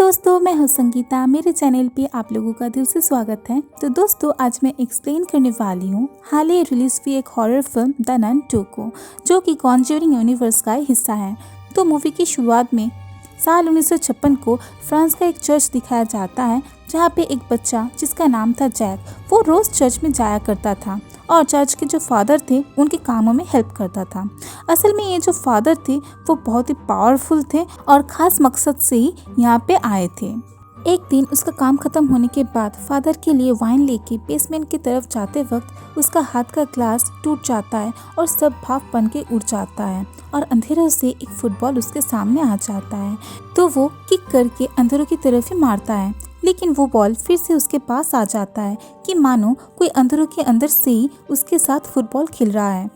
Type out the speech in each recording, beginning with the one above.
दोस्तों, मैं हूँ संगीता। मेरे चैनल पे आप लोगों का दिल से स्वागत है। तो दोस्तों, आज मैं एक्सप्लेन करने वाली हूँ हाल ही रिलीज हुई एक हॉरर फिल्म द नन 2 को, जो कि कॉन्ज्यूरिंग यूनिवर्स का हिस्सा है। तो मूवी की शुरुआत में साल 1956 को फ्रांस का एक चर्च दिखाया जाता है, जहाँ पे एक बच्चा जिसका नाम था जैक, वो रोज चर्च में जाया करता था और चर्च के जो फादर थे उनके कामों में हेल्प करता था। असल में ये जो फादर थे वो बहुत ही पावरफुल थे और ख़ास मकसद से ही यहाँ पे आए थे। एक दिन उसका काम खत्म होने के बाद फादर के लिए वाइन लेके बेसमेंट की तरफ जाते वक्त उसका हाथ का ग्लास टूट जाता है और सब भाप बन के उड़ जाता है और अंधेरों से एक फुटबॉल उसके सामने आ जाता है। तो वो किक करके अंधेरों की तरफ ही मारता है, लेकिन वो बॉल फिर से उसके पास आ जाता है कि मानो कोई अंधेरों के अंदर से ही उसके साथ फुटबॉल खेल रहा है।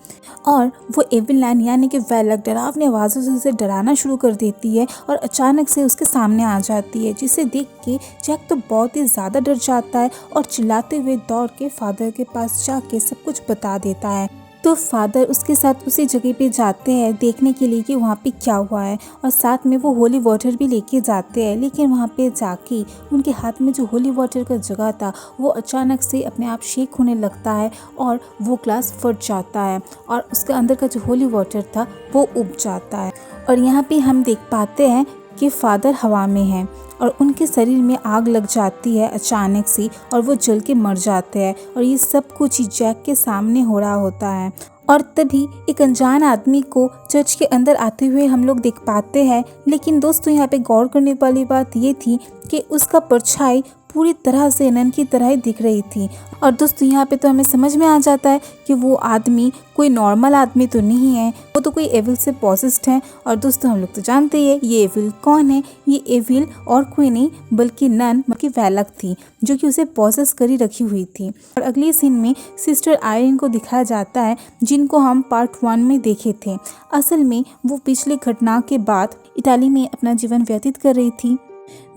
और वो एविल लाइन यानी कि वैलक डरावनी आवाज़ों से उसे डराना शुरू कर देती है और अचानक से उसके सामने आ जाती है, जिसे देख के जैक तो बहुत ही ज़्यादा डर जाता है और चिल्लाते हुए दौड़ के फादर के पास जाके सब कुछ बता देता है। तो फादर उसके साथ उसी जगह पे जाते हैं देखने के लिए कि वहाँ पे क्या हुआ है, और साथ में वो होली वाटर भी लेके जाते हैं। लेकिन वहाँ पे जाके उनके हाथ में जो होली वाटर का जगह था वो अचानक से अपने आप शेक होने लगता है और वो ग्लास फट जाता है और उसके अंदर का जो होली वाटर था वो उब जाता है। और यहाँ पे हम देख पाते हैं कि फादर हवा में हैं और उनके शरीर में आग लग जाती है अचानक से और वो जल के मर जाते हैं। और ये सब कुछ ही जैक के सामने हो रहा होता है। और तभी एक अनजान आदमी को चर्च के अंदर आते हुए हम लोग देख पाते हैं। लेकिन दोस्तों, यहाँ पे गौर करने वाली बात ये थी कि उसका परछाई पूरी तरह से नन की तरह ही दिख रही थी। और दोस्तों, यहाँ पे तो हमें समझ में आ जाता है कि वो आदमी कोई नॉर्मल आदमी तो नहीं है, वो तो कोई एविल से पॉसेस्ड है। और दोस्तों, हम लोग तो जानते ही है ये एविल कौन है। ये एविल और कोई नहीं बल्कि नन की वैलक थी, जो कि उसे पॉसेस करी रखी हुई थी। और अगले सीन में सिस्टर आयरिन को दिखाया जाता है, जिनको हम पार्ट 1 में देखे थे। असल में वो पिछली घटना के बाद इटाली में अपना जीवन व्यतीत कर रही थी।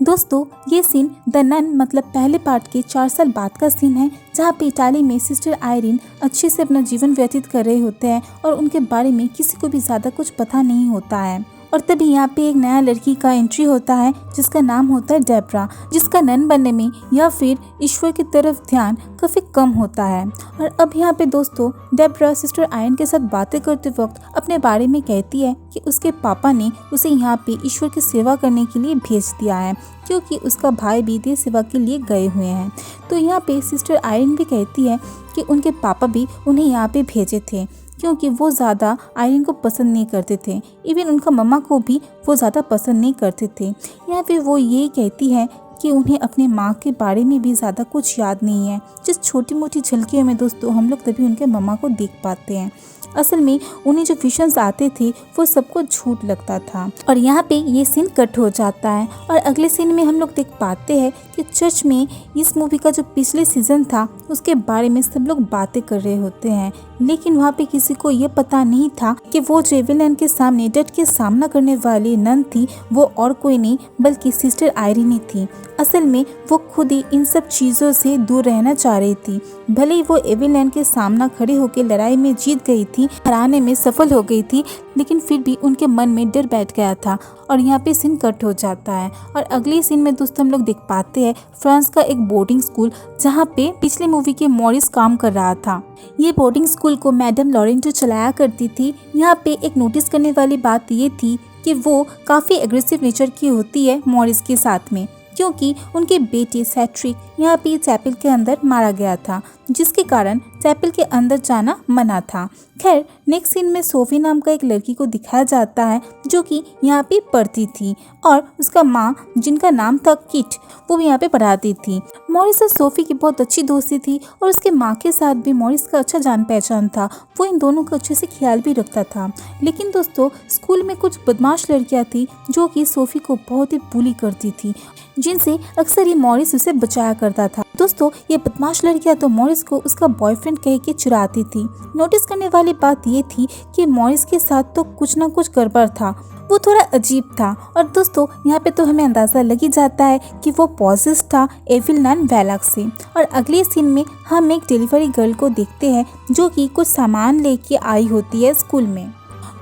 दोस्तों, ये सीन द नन मतलब पहले पार्ट के 4 साल बाद का सीन है, जहाँ पे इटाली में सिस्टर आयरिन अच्छे से अपना जीवन व्यतीत कर रहे होते हैं और उनके बारे में किसी को भी ज़्यादा कुछ पता नहीं होता है। और तभी यहाँ पे एक नया लड़की का एंट्री होता है, जिसका नाम होता है डेब्रा, जिसका नन बनने में या फिर ईश्वर की तरफ ध्यान काफ़ी कम होता है। और अब यहाँ पे दोस्तों, डेब्रा सिस्टर आयरिन के साथ बातें करते वक्त अपने बारे में कहती है कि उसके पापा ने उसे यहाँ पे ईश्वर की सेवा करने के लिए भेज दिया है, क्योंकि उसका भाई भी देश सेवा के लिए गए हुए हैं। तो यहाँ पे सिस्टर आयरिन भी कहती है कि उनके पापा भी उन्हें यहाँ पे भेजे थे, क्योंकि वो ज़्यादा आयरिन को पसंद नहीं करते थे। इवन उनका मम्मा को भी वो ज़्यादा पसंद नहीं करते थे। यहाँ पे वो ये कहती है कि उन्हें अपने माँ के बारे में भी ज़्यादा कुछ याद नहीं है। जिस छोटी मोटी झलकियों में दोस्तों हम लोग तभी उनके मम्मा को देख पाते हैं। असल में उन्हें जो विजन्स आते थे वो सबको झूठ लगता था। और यहाँ पे ये सीन कट हो जाता है और अगले सीन में हम लोग देख पाते हैं कि चर्च में इस मूवी का जो पिछले सीजन था उसके बारे में सब लोग बातें कर रहे होते हैं। लेकिन वहाँ पे किसी को ये पता नहीं था कि वो जो एविल के सामने डट के सामना करने वाली नन थी वो और कोई नहीं बल्कि सिस्टर आयरिन ही थी। असल में वो खुद ही इन सब चीज़ों से दूर रहना चाह रही थी। भले ही वो एविल के सामना खड़े होकर लड़ाई में जीत गई थी, हराने में सफल हो गई थी, लेकिन फिर भी उनके मन में डर बैठ गया था। और यहाँ पे सीन कट हो जाता है और अगले सीन में दोस्तों हम लोग देख पाते हैं फ्रांस का एक बोर्डिंग स्कूल, जहाँ पे पिछले मूवी के मॉरिस काम कर रहा था। ये बोर्डिंग स्कूल को मैडम लॉरेंटो चलाया करती थी। यहाँ पे एक नोटिस करने वाली बात ये थी कि वो काफ़ी एग्रेसिव नेचर की होती है मॉरिस के साथ में, क्योंकि उनके बेटे सेट्रिक यहाँ पे चैपल के अंदर मारा गया था, जिसके कारण चैपल के अंदर जाना मना था। खैर, नेक्स्ट सीन में सोफी नाम का एक लड़की को दिखाया जाता है, जो कि यहाँ पे पढ़ती थी और उसका माँ, जिनका नाम था किट, वो भी यहाँ पे पढ़ाती थी। मॉरिस और सोफी की बहुत अच्छी दोस्ती थी और उसके माँ के साथ भी मॉरिस का अच्छा जान पहचान था। वो इन दोनों का अच्छे से ख्याल भी रखता था। लेकिन दोस्तों, स्कूल में कुछ बदमाश लड़कियाँ थी जो कि सोफी को बहुत ही बुली करती थी, जिनसे अक्सर ही मॉरिस उसे बचाया करता था। दोस्तों, ये बदमाश लड़कियां तो मॉरिस को उसका बॉयफ्रेंड कह के चुराती थी। नोटिस करने वाली बात ये थी कि मॉरिस के साथ तो कुछ ना कुछ गड़बड़ था, वो थोड़ा अजीब था। और दोस्तों, यहाँ पे तो हमें अंदाज़ा लग ही जाता है कि वो पॉसेस था एविल नन वैलक से। और अगले सीन में हम एक डिलीवरी गर्ल को देखते हैं, जो कि कुछ सामान लेके आई होती है स्कूल में,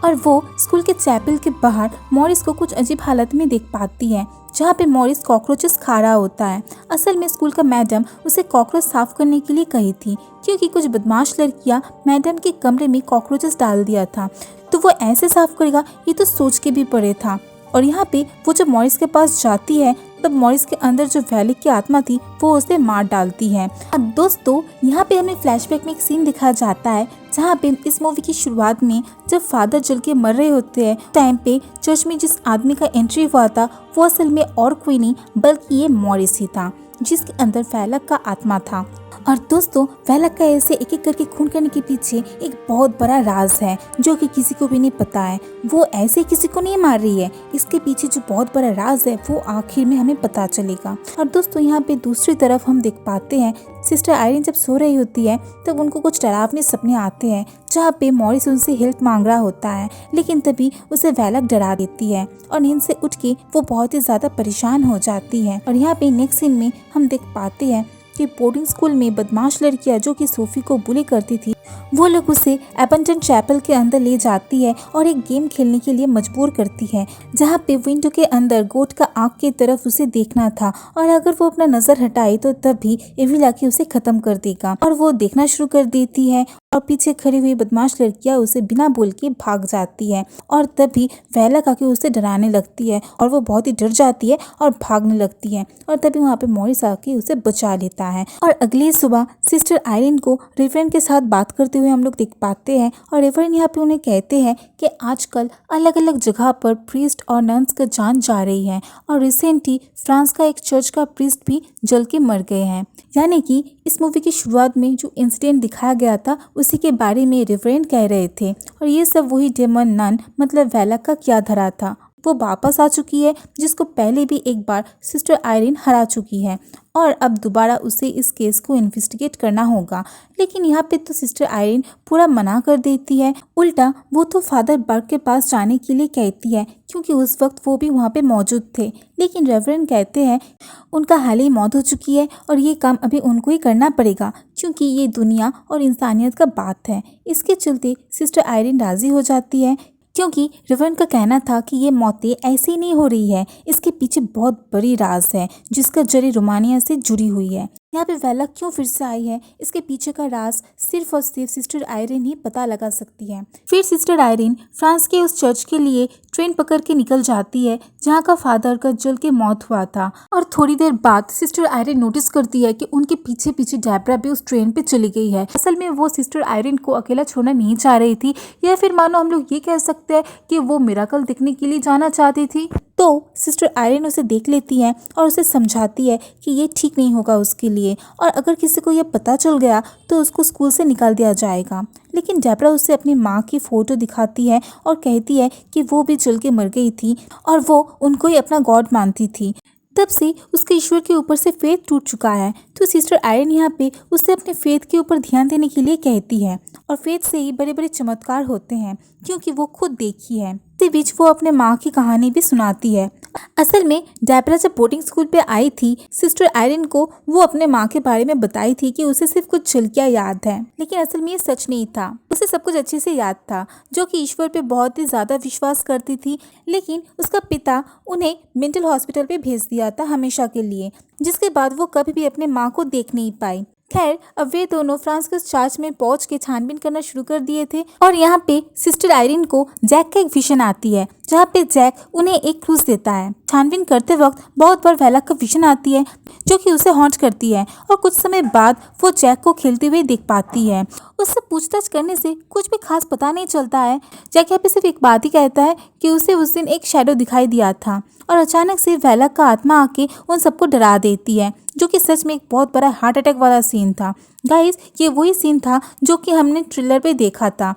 और वो स्कूल के चैपल के बाहर मॉरिस को कुछ अजीब हालत में देख पाती है, जहाँ पे मॉरिस कॉकरोचेस खा रहा होता है। असल में स्कूल का मैडम उसे कॉकरोच साफ करने के लिए कही थी, क्योंकि कुछ बदमाश लड़कियाँ मैडम के कमरे में कॉकरोचेस डाल दिया था, तो वो ऐसे साफ करेगा ये तो सोच के भी परे था। और यहाँ पे वो जब मॉरिस के पास जाती है तब मॉरिस के अंदर जो वैलेक की आत्मा थी वो उसे मार डालती है। अब दोस्तों यहाँ पे हमें फ्लैशबैक में एक सीन दिखाया जाता है जहाँ पे इस मूवी की शुरुआत में जब फादर जल के मर रहे होते हैं टाइम पे चर्च में जिस आदमी का एंट्री हुआ था वो असल में और कोई नहीं बल्कि ये मॉरिस ही था, जिसके अंदर वैलेक का आत्मा था। और दोस्तों वैलेक का ऐसे एक एक करके खून करने के पीछे एक बहुत बड़ा राज है जो कि किसी को भी नहीं पता है। वो ऐसे किसी को नहीं मार रही है, इसके पीछे जो बहुत बड़ा राज है वो आखिर में हमें पता चलेगा। और दोस्तों यहाँ पे दूसरी तरफ हम देख पाते हैं सिस्टर आयरिन जब सो रही होती है तब उनको कुछ डरावने सपने आते हैं जहाँ पे मॉरिस उनसे हेल्प मांग रहा होता है, लेकिन तभी उसे वैलेक डरा देती है और नींद से उठ के वो बहुत ही ज्यादा परेशान हो जाती है। और यहाँ पे नेक्स्ट सीन में हम देख पाते हैं कि बोर्डिंग स्कूल में बदमाश लड़कियां जो कि सोफी को बुली करती थी वो लोग उसे एबंटन चैपल के अंदर ले जाती है और एक गेम खेलने के लिए मजबूर करती है, जहाँ पे विंडो के अंदर गोट का आँख की तरफ उसे देखना था और अगर वो अपना नजर हटाए तो तभी एविल आके उसे खत्म कर देगा। और वो देखना शुरू कर देती है और पीछे खड़ी हुई बदमाश लड़कियां उसे बिना बोल के भाग जाती है और तभी वैलेक आके उसे डराने लगती है और वो बहुत ही डर जाती है और भागने लगती है और तभी वहाँ पे मॉरिस आके उसे बचा लेता है। और अगली सुबह सिस्टर आयरिन को रेवरेंड के साथ बात करते हुए हम लोग देख पाते हैं और रेवरेंड यहाँ पे उन्हें कहते हैं कि आजकल अलग अलग जगह पर प्रीस्ट और नन्स का जान जा रही है और रिसेंटली फ्रांस का एक चर्च का प्रीस्ट भी जल के मर गए हैं। यानी कि इस मूवी की शुरुआत में जो इंसिडेंट दिखाया गया था उसी के बारे में रेवरेंड कह रहे थे और ये सब वही डेमन नन मतलब वैलेक का किया धरा था। वो वापस आ चुकी है जिसको पहले भी एक बार सिस्टर आयरिन हरा चुकी है और अब दोबारा उसे इस केस को इन्वेस्टिगेट करना होगा। लेकिन यहाँ पे तो सिस्टर आयरिन पूरा मना कर देती है, उल्टा वो तो फादर बर्ग के पास जाने के लिए कहती है क्योंकि उस वक्त वो भी वहाँ पे मौजूद थे। लेकिन रेवरेंड कहते हैं उनका हाल ही मौत हो चुकी है और ये काम अभी उनको ही करना पड़ेगा क्योंकि ये दुनिया और इंसानियत का बात है। इसके चलते सिस्टर आयरिन राजी हो जाती है क्योंकि रेवरेंड का कहना था कि ये मौतें ऐसे ही नहीं हो रही है, इसके पीछे बहुत बड़ी राज है जिसका जड़ी रोमानिया से जुड़ी हुई है। यहाँ पे वैलेक क्यों फिर से आई है इसके पीछे का राज सिर्फ और सिर्फ सिस्टर आयरिन ही पता लगा सकती है। फिर सिस्टर आयरिन फ्रांस के उस चर्च के लिए ट्रेन पकड़ के निकल जाती है जहाँ का फादर का जल के मौत हुआ था और थोड़ी देर बाद सिस्टर आयरिन नोटिस करती है कि उनके पीछे पीछे डेब्रा भी उस ट्रेन पे चली गई है। असल में वो सिस्टर आयरिन को अकेला छोड़ना नहीं चाह रही थी या फिर मानो हम लोग ये कह सकते हैं कि वो मिराकल देखने के लिए जाना चाहती थी। तो सिस्टर आयरिन उसे देख लेती है और उसे समझाती है कि ये ठीक नहीं होगा उसके लिए और अगर किसी को ये पता चल गया तो उसको स्कूल से निकाल दिया जाएगा। लेकिन डेब्रा उसे अपनी माँ की फ़ोटो दिखाती है और कहती है कि वो भी जल के मर गई थी और वो उनको ही अपना गॉड मानती थी। तब से उसके ईश्वर के ऊपर से फेथ टूट चुका है। तो सिस्टर आयरिन यहाँ पे उसे अपने फेथ के ऊपर ध्यान देने के लिए कहती है और फेथ से ही बड़े बड़े चमत्कार होते हैं क्योंकि वो खुद देखी है। इसी बीच वो अपने माँ की कहानी भी सुनाती है। असल में डेब्रा जब बोर्डिंग स्कूल पे आई थी सिस्टर आयरिन को वो अपने माँ के बारे में बताई थी कि उसे सिर्फ कुछ झलकियाँ याद है, लेकिन असल में ये सच नहीं था। उसे सब कुछ अच्छे से याद था, जो कि ईश्वर पे बहुत ही ज़्यादा विश्वास करती थी। लेकिन उसका पिता उन्हें मेंटल हॉस्पिटल पे भेज दिया था हमेशा के लिए, जिसके बाद वो कभी भी अपने माँ को देख नहीं पाई। खैर अब वे दोनों फ्रांस के चर्च में पहुंच के छानबीन करना शुरू कर दिए थे और यहाँ पे सिस्टर आयरिन को जैक का एक विजन आती है जहाँ पे जैक उन्हें एक क्रूज देता है। छानबीन करते वक्त बहुत बार वैलेक का विजन आती है जो कि उसे हॉन्ट करती है और कुछ समय बाद वो जैक को खेलते हुए देख पाती है। उससे पूछताछ करने से कुछ भी खास पता नहीं चलता है। जैक यहाँ पे सिर्फ एक बात ही कहता है कि उसे उस दिन एक शैडो दिखाई दिया था और अचानक से वैलेक का आत्मा आके उन सबको डरा देती है, जो कि सच में एक बहुत बड़ा हार्ट अटैक वाला सीन था। गाइस ये वही सीन था जो कि हमने ट्रेलर पे देखा था।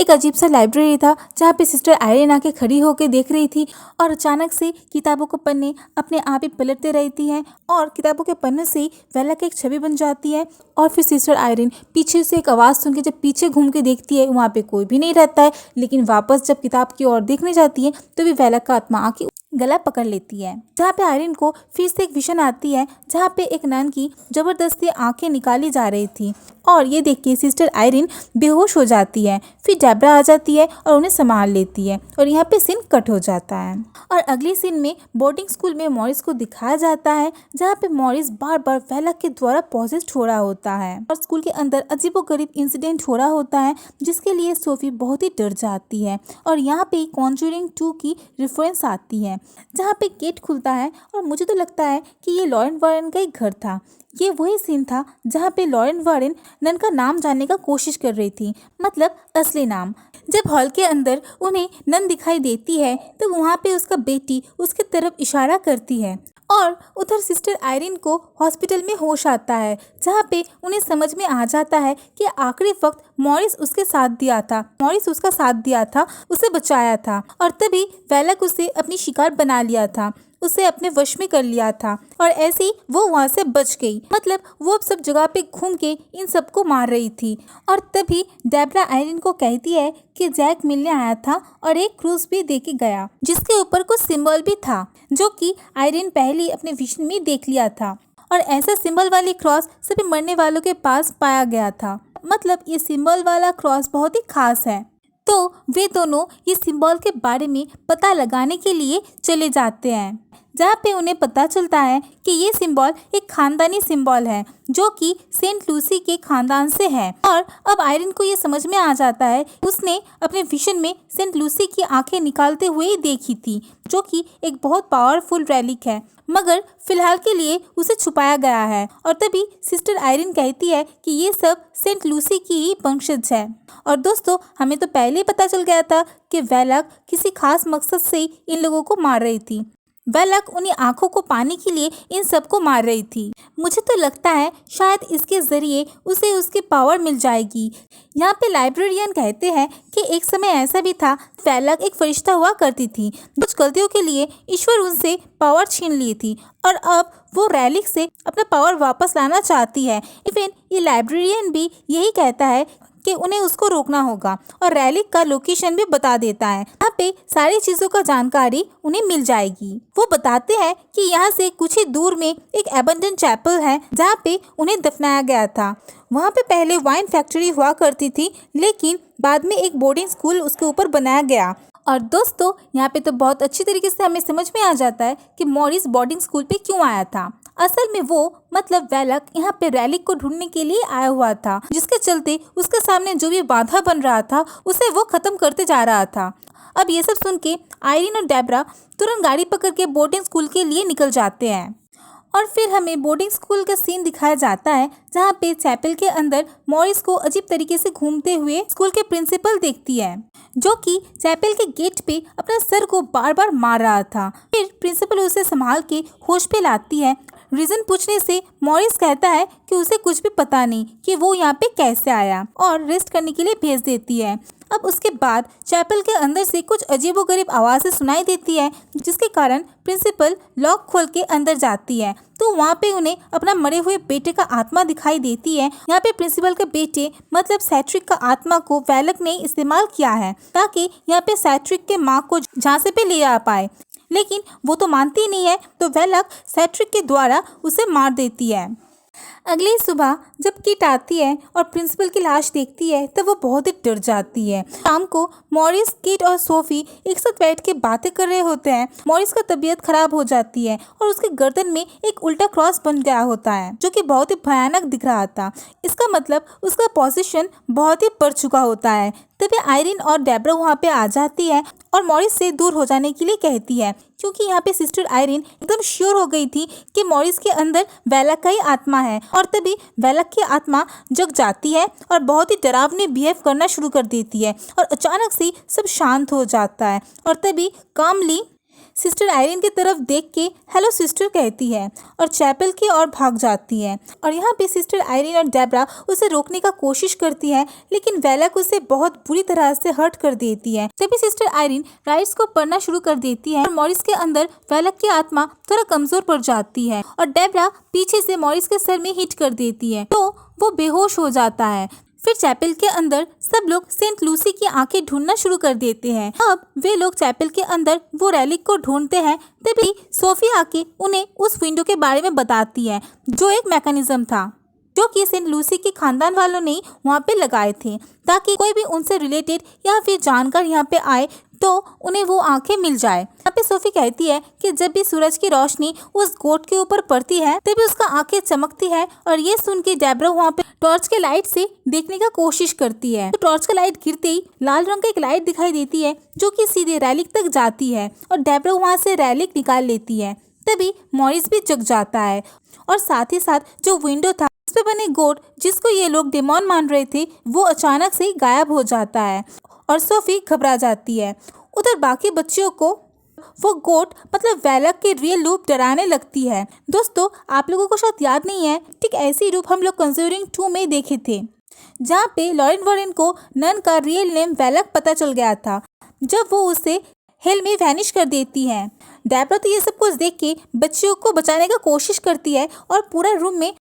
एक अजीब सा लाइब्रेरी था जहाँ पे सिस्टर आयरिन आके खड़ी होकर देख रही थी और अचानक से किताबों के पन्ने अपने आप ही पलटते रहती हैं और किताबों के पन्ने से ही वैलेक की एक छवि बन जाती है। और फिर सिस्टर आयरिन पीछे से एक आवाज़ सुन के जब पीछे घूम के देखती है वहाँ पे कोई भी नहीं रहता है, लेकिन वापस जब किताब की ओर देखने जाती है तो भी वैलेक का आत्मा आके गला पकड़ लेती है। जहाँ पे आयरिन को फिर से एक विजन आती है जहाँ पे एक नन की जबरदस्ती आंखें निकाली जा रही थी और ये देख के सिस्टर आयरिन बेहोश हो जाती है। फिर डेब्रा आ जाती है और उन्हें संभाल लेती है और यहाँ पे सीन कट हो जाता है। और अगले सीन में बोर्डिंग स्कूल में मॉरिस को दिखाया जाता है, जहाँ पे मॉरिस बार बार वेलक के द्वारा पॉसेस्ड हो रहा होता है और स्कूल के अंदर अजीबोगरीब इंसिडेंट हो रहा होता है, जिसके लिए सोफी बहुत ही डर जाती है। और यहाँ पे कॉन्जरिंग 2 की रेफरेंस आती है, जहाँ पे गेट खुलता है और मुझे तो लगता है कि ये लॉरेन वारेन का ही घर था। ये वही सीन था जहाँ पे लॉरेन वारेन नन का नाम जानने का कोशिश कर रही थी, मतलब असली नाम। जब हॉल के अंदर उन्हें नन दिखाई देती है तो वहाँ पे उसका बेटी उसके तरफ इशारा करती है और उधर सिस्टर आयरिन को हॉस्पिटल में होश आता है, जहाँ पे उन्हें समझ में आ जाता है कि आखिरी वक्त मॉरिस उसका साथ दिया था, उसे बचाया था और तभी वेलक उसे अपनी शिकार बना लिया था, उसे अपने वश में कर लिया था और ऐसे ही वो वहाँ से बच गई। मतलब वो सब जगह पे घूम के इन सबको मार रही थी। और तभी डेब्रा आयरिन को कहती है कि जैक मिलने आया था और एक क्रूज भी दे के गया, जिसके ऊपर कुछ सिंबल भी था, जो कि आयरिन पहले अपने विजन में देख लिया था। और ऐसा सिंबल वाली क्रॉस सभी मरने वालों के पास पाया गया था। मतलब ये सिंबल वाला क्रॉस बहुत ही खास है। तो वे दोनों ये सिंबल के बारे में पता लगाने के लिए चले जाते हैं, जहाँ पे उन्हें पता चलता है कि ये सिंबल एक खानदानी सिंबल है, जो कि सेंट लूसी के खानदान से है। और अब आयरिन को ये समझ में आ जाता है, उसने अपने विजन में सेंट लूसी की आंखें निकालते हुए ही देखी थी, जो कि एक बहुत पावरफुल रेलिक है, मगर फिलहाल के लिए उसे छुपाया गया है। और तभी सिस्टर आयरिन कहती है कि ये सब सेंट लूसी की ही वंशज है। और दोस्तों, हमें तो पहले ही पता चल गया था कि वेलक किसी खास मकसद से इन लोगों को मार रही थी। वेलक उन्हीं आंखों को पाने के लिए इन सबको मार रही थी। मुझे तो लगता है शायद इसके जरिए उसे उसकी पावर मिल जाएगी। यहाँ पे लाइब्रेरियन कहते हैं कि एक समय ऐसा भी था, वेलक एक फरिश्ता हुआ करती थी। कुछ गलतियों के लिए ईश्वर उनसे पावर छीन ली थी और अब वो रेलिक से अपना पावर वापस लाना चाहती है। इवन ये लाइब्रेरियन भी यही कहता है कि उन्हें उसको रोकना होगा और रेलिक का लोकेशन भी बता देता है। यहाँ पे सारी चीज़ों का जानकारी उन्हें मिल जाएगी। वो बताते हैं कि यहाँ से कुछ ही दूर में एक एबंडन चैपल है, जहाँ पे उन्हें दफनाया गया था। वहाँ पे पहले वाइन फैक्ट्री हुआ करती थी, लेकिन बाद में एक बोर्डिंग स्कूल उसके ऊपर बनाया गया। और दोस्तों, यहाँ पे तो बहुत अच्छी तरीके से हमें समझ में आ जाता है कि मॉरिस बोर्डिंग स्कूल पे क्यों आया था। असल में वो मतलब वेलक यहाँ पे रेलिक को ढूंढने के लिए आया हुआ था, जिसके चलते उसके सामने जो भी बाधा बन रहा था उसे वो खत्म करते जा रहा था। अब ये सब सुन के आयरिन और डेब्रा तुरंत गाड़ी पकड़ के बोर्डिंग स्कूल के लिए निकल जाते हैं। और फिर हमें बोर्डिंग स्कूल का सीन दिखाया जाता है, जहाँ पे चैपल के अंदर मॉरिस को अजीब तरीके से घूमते हुए स्कूल के प्रिंसिपल देखती है, जो कि चैपल के गेट पे अपना सर को बार बार मार रहा था। फिर प्रिंसिपल उसे संभाल के होश पे लाती है। रीजन पूछने से मॉरिस कहता है कि उसे कुछ भी पता नहीं कि वो यहाँ पे कैसे आया और रेस्ट करने के लिए भेज देती है। अब उसके बाद चैपल के अंदर से कुछ अजीबोगरीब आवाज़ें सुनाई देती है, जिसके कारण प्रिंसिपल लॉक खोल के अंदर जाती है। तो वहाँ पे उन्हें अपना मरे हुए बेटे का आत्मा दिखाई देती है। यहाँ पे प्रिंसिपल के बेटे मतलब सैट्रिक का आत्मा को वेलक ने इस्तेमाल किया है, ताकि यहाँ पे सैट्रिक के माँ को झांसे पे ले आ पाए, लेकिन वो तो मानती नहीं है। तो वेलक सैट्रिक के द्वारा उसे मार देती है। अगली सुबह जब किट आती है और प्रिंसिपल की लाश देखती है, तब वो बहुत ही डर जाती है। शाम को मॉरिस, किट और सोफी एक साथ बैठ के बातें कर रहे होते हैं। मॉरिस का तबीयत खराब हो जाती है और उसके गर्दन में एक उल्टा क्रॉस बन गया होता है, जो कि बहुत ही भयानक दिख रहा था। इसका मतलब उसका पोजीशन बहुत ही बढ़ चुका होता है। तभी आयरिन और डेब्रा वहाँ पे आ जाती है और मॉरिस से दूर हो जाने के लिए कहती है, क्योंकि यहाँ पे सिस्टर आयरिन एकदम श्योर हो गई थी कि मॉरिस के अंदर वेलक का ही आत्मा है। और तभी वेलक की आत्मा जग जाती है और बहुत ही डरावने बिहेव करना शुरू कर देती है और अचानक से सब शांत हो जाता है। और तभी कामली सिस्टर आयरिन की तरफ देख के हेलो सिस्टर कहती है और चैपल की ओर भाग जाती है। और यहाँ पे सिस्टर आयरिन और डेब्रा उसे रोकने का कोशिश करती है, लेकिन वेलक उसे बहुत बुरी तरह से हर्ट कर देती है। तभी सिस्टर आयरिन राइट्स को पढ़ना शुरू कर देती है और मॉरिस के अंदर वेलक की आत्मा थोड़ा कमजोर पड़ जाती है और डेब्रा पीछे से मॉरिस के सर में हिट कर देती है, तो वो बेहोश हो जाता है। फिर चैपल के अंदर सब लोग सेंट लूसी की आंखें ढूंढना शुरू कर देते हैं। अब वे लोग चैपल के अंदर वो रेलिक को ढूंढते हैं, तभी सोफी आके उन्हें उस विंडो के बारे में बताती है, जो एक मैकेनिज्म था। जो कि सेंट लूसी के खानदान वालों ने वहाँ पे लगाए थे, ताकि कोई भी उनसे रिलेटेड या फिर जानकर यहाँ पे आए तो उन्हें वो आंखें मिल जाए। यहाँ पे सोफी कहती है कि जब भी सूरज की रोशनी उस गोट के ऊपर पड़ती है तभी उसका आंखें चमकती है, और ये सुन के डेब्रा वहाँ पे टॉर्च के लाइट से देखने का कोशिश करती है। तो टॉर्च का लाइट गिरते ही लाल रंग का एक लाइट दिखाई देती है जो कि सीधे रैलिक तक जाती है, और डेब्रा वहाँ से रैलिक निकाल लेती है। तभी मॉरिस भी जग जाता है, और साथ ही साथ जो विंडो था उस पे बने गोट जिसको ये लोग डेमॉन मान रहे थे वो अचानक से गायब हो जाता है, और सोफी घबरा जाती है। उधर बाकी बच्चियों को वो गोट मतलब वैलक के रियल रूप डराने लगती है। दोस्तों, आप लोगों को शायद याद नहीं है, ठीक ऐसी रूप हम लोग कंज्यूरिंग 2 में देखे थे, जहाँ पे लॉरेन वॉरेन को नन का रियल नेम वैलक पता चल गया था जब वो उसे हेल में वैनिश कर देती है। डेब्रा तो ये सब कुछ देख के बच्चियों को बचाने का कोशिश करती है, और पूरा रूम में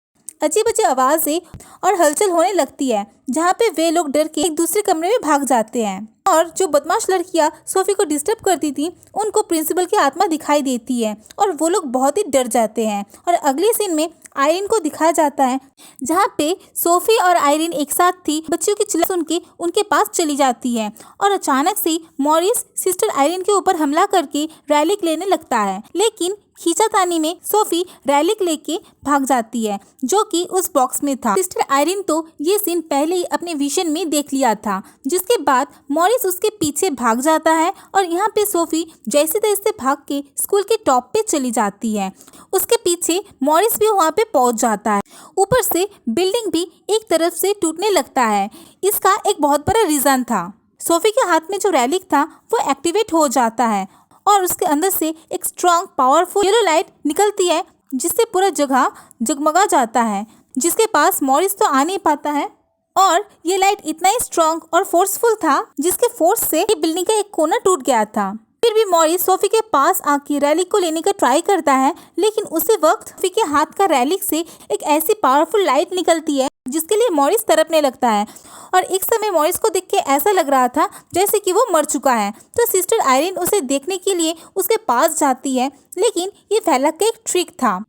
अजीब अजीब आवाज़ें और हलचल होने लगती है, जहाँ पे वे लोग डर के एक दूसरे कमरे में भाग जाते हैं। और जो बदमाश लड़कियाँ सोफी को डिस्टर्ब करती थी उनको प्रिंसिपल की आत्मा दिखाई देती है, और वो लोग बहुत ही डर जाते हैं। और अगले सीन में आयरिन को दिखाया जाता है, जहाँ पे सोफी और आयरिन एक साथ थी। बच्चियों की चिल्ला सुन के उनके पास चली जाती है, और अचानक से मॉरिस सिस्टर आयरिन के ऊपर हमला करके रैलिक लेने लगता है, लेकिन खींचातानी में सोफी रैलिक लेके भाग जाती है जो कि उस बॉक्स में था। सिस्टर आयरिन तो ये सीन पहले ही अपने विजन में देख लिया था, जिसके बाद मॉरिस उसके पीछे भाग जाता है, और यहाँ पे सोफी जैसे तैसे भाग के स्कूल के टॉप पे चली जाती है। उसके पीछे मॉरिस भी वहाँ पे पहुँच जाता है। ऊपर से बिल्डिंग भी एक तरफ से टूटने लगता है। इसका एक बहुत बड़ा रीजन था, सोफी के हाथ में जो रैलिक था वो एक्टिवेट हो जाता है, और उसके अंदर से एक स्ट्रॉन्ग पावरफुल येलो लाइट निकलती है, जिससे पूरा जगह जगमगा जाता है, जिसके पास मॉरिस तो आ नहीं पाता है। और ये लाइट इतना ही स्ट्रॉन्ग और फोर्सफुल था जिसके फोर्स से ये बिल्डिंग का एक कोना टूट गया था। फिर भी मॉरिस सोफी के पास आके रैलिक को लेने का ट्राई करता है, लेकिन उसी वक्त सोफी के हाथ का रैलिक से एक ऐसी पावरफुल लाइट निकलती है जिसके लिए मॉरिस तड़पने लगता है, और एक समय मॉरिस को देख के ऐसा लग रहा था जैसे कि वो मर चुका है। तो सिस्टर आयरिन उसे देखने के लिए उसके पास जाती है, लेकिन ये वैलक का एक ट्रिक था,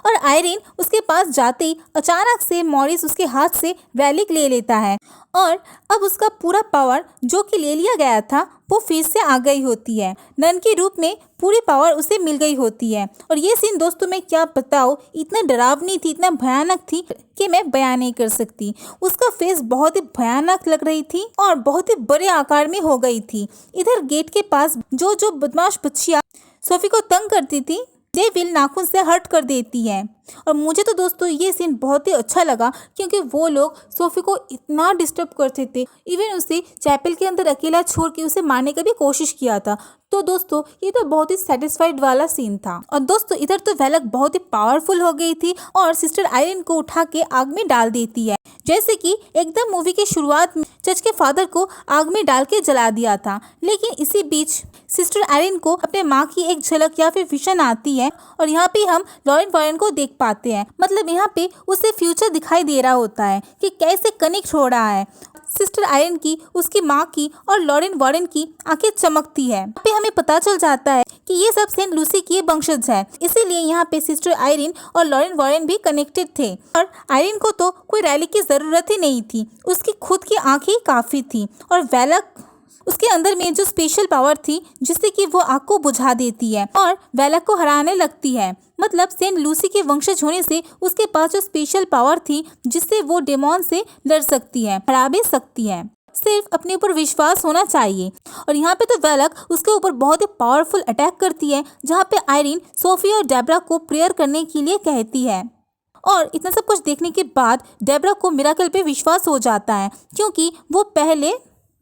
और आयरिन उसके पास जाते ही अचानक से मॉरिस उसके हाथ से रैलिक ले लेता है, और अब उसका पूरा पावर जो कि ले लिया गया था वो फिर से आ गई होती है। नन के रूप में पूरी पावर उसे मिल गई होती है। और ये सीन दोस्तों मैं क्या बताऊँ, इतना डरावनी थी, इतना भयानक थी कि मैं बयान नहीं कर सकती। उसका फेस बहुत ही भयानक लग रही थी और बहुत ही बड़े आकार में हो गई थी। इधर गेट के पास जो बदमाश बच्चियाँ सोफी को तंग करती थी डेविल नाखून से हर्ट कर देती है। और मुझे तो दोस्तों ये सीन बहुत ही अच्छा लगा, क्योंकि वो लोग सोफी को इतना डिस्टर्ब करते थे, इवन उसे चैपल के अंदर अकेला छोड़ के उसे मारने का भी कोशिश किया था। तो दोस्तों ये तो बहुत ही सेटिस्फाइड वाला सीन था। और दोस्तों इधर तो वैलक बहुत ही पावरफुल हो गई थी और सिस्टर आयरिन को उठा के आग में डाल देती है, जैसे कि एकदम मूवी की शुरुआत में चर्च के फादर को आग में डाल के जला दिया था। लेकिन इसी बीच सिस्टर आयरिन को अपने माँ की एक झलक या फिर विजन आती है, और यहाँ पे हम लॉरेन वॉरेन को देख पाते हैं। मतलब यहाँ पे उसे फ्यूचर दिखाई दे रहा होता है कि कैसे कनेक्ट हो रहा है सिस्टर आयरिन की, उसकी माँ की और लॉरेन वॉरेन की आंखें चमकती है। यहाँ पे हमें पता चल जाता है कि ये सब सेंट लूसी की वंशज है, इसीलिए यहाँ पे सिस्टर आयरिन और लॉरेन वॉरेन भी कनेक्टेड थे। और आयरिन को तो कोई रैली की जरूरत ही नहीं थी, उसकी खुद की आंखें काफी थी। और वैलक उसके अंदर में जो स्पेशल पावर थी जिससे कि वो आग को बुझा देती है और वैलक को हराने लगती है। मतलब सेंट लूसी के वंशज होने से उसके पास जो स्पेशल पावर थी जिससे वो डेमॉन से लड़ सकती है, हरा भी सकती है। सिर्फ अपने ऊपर विश्वास होना चाहिए। और यहाँ पे तो वैलक उसके ऊपर बहुत ही पावरफुल अटैक करती है, जहाँ पे आयरिन सोफी और डेब्रा को प्रेयर करने के लिए कहती है। और इतना सब कुछ देखने के बाद डेब्रा को मिराकल पे विश्वास हो जाता है, क्योंकि वो पहले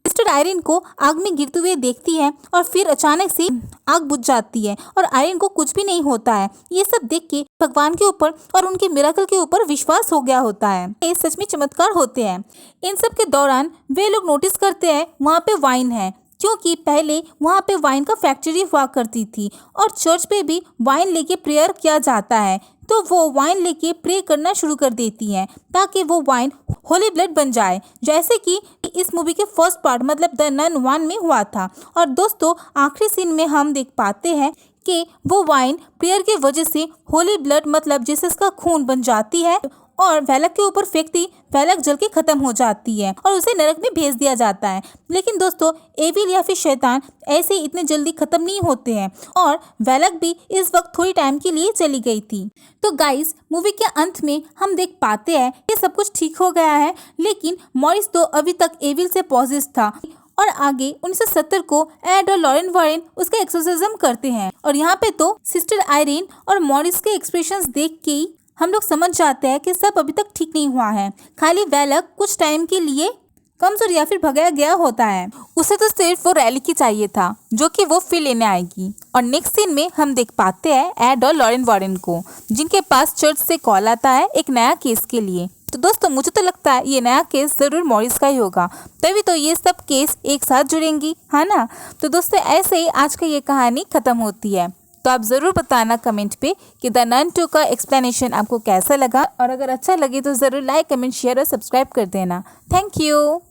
सिस्टर आयरिन को आग में गिरते हुए देखती है और फिर अचानक से आग बुझ जाती है और आयरिन को कुछ भी नहीं होता है। ये सब देख के भगवान के ऊपर और उनके मिराकल के ऊपर विश्वास हो गया होता है। ये सच में चमत्कार होते हैं। इन सब के दौरान वे लोग नोटिस करते हैं वहाँ पे वाइन है, क्योंकि पहले वहाँ पे वाइन का फैक्ट्री हुआ करती थी और चर्च पे भी वाइन लेके प्रेयर किया जाता है। तो वो वाइन लेके प्रे करना शुरू कर देती हैं ताकि वो वाइन होली ब्लड बन जाए, जैसे कि इस मूवी के फर्स्ट पार्ट मतलब द नन 1 में हुआ था। और दोस्तों आखिरी सीन में हम देख पाते हैं कि वो वाइन प्रेयर के वजह से होली ब्लड मतलब जीसस का खून बन जाती है और वेलक के ऊपर फेंकती वेलक जल के खत्म हो जाती है और उसे नरक में भेज दिया जाता है। लेकिन दोस्तों एविल या फिर शैतान ऐसे ही इतने जल्दी खत्म नहीं होते हैं और वेलक भी इस वक्त थोड़ी टाइम के लिए चली गई थी। तो गाइस मूवी के अंत में हम देख पाते हैं कि सब कुछ ठीक हो गया है, लेकिन मॉरिस तो अभी तक एविल से पॉसेस था और आगे 1970 को एड और लॉरेन वॉरेन उसका एक्सोर्सिज्म करते हैं और यहाँ पे तो सिस्टर आयरीन और मॉरिस के एक्सप्रेशंस देख के ही हम लोग समझ जाते हैं कि सब अभी तक ठीक नहीं हुआ है। खाली वेलक कुछ टाइम के लिए कमजोर या फिर भगाया गया होता है। उसे तो सिर्फ वो रैली की चाहिए था जो कि वो फिर लेने आएगी। और नेक्स्ट सीन में हम देख पाते हैं एड और लॉरेन वॉरेन को, जिनके पास चर्च से कॉल आता है एक नया केस के लिए। तो दोस्तों मुझे तो लगता है ये नया केस जरूर मॉरिस का ही होगा, तभी तो ये सब केस एक साथ जुड़ेंगी, है ना। तो दोस्तों ऐसे ही आज का ये कहानी खत्म होती है। तो आप ज़रूर बताना कमेंट पे कि द नन 2 का एक्सप्लेनेशन आपको कैसा लगा, और अगर अच्छा लगे तो ज़रूर लाइक, कमेंट, शेयर और सब्सक्राइब कर देना। Thank you.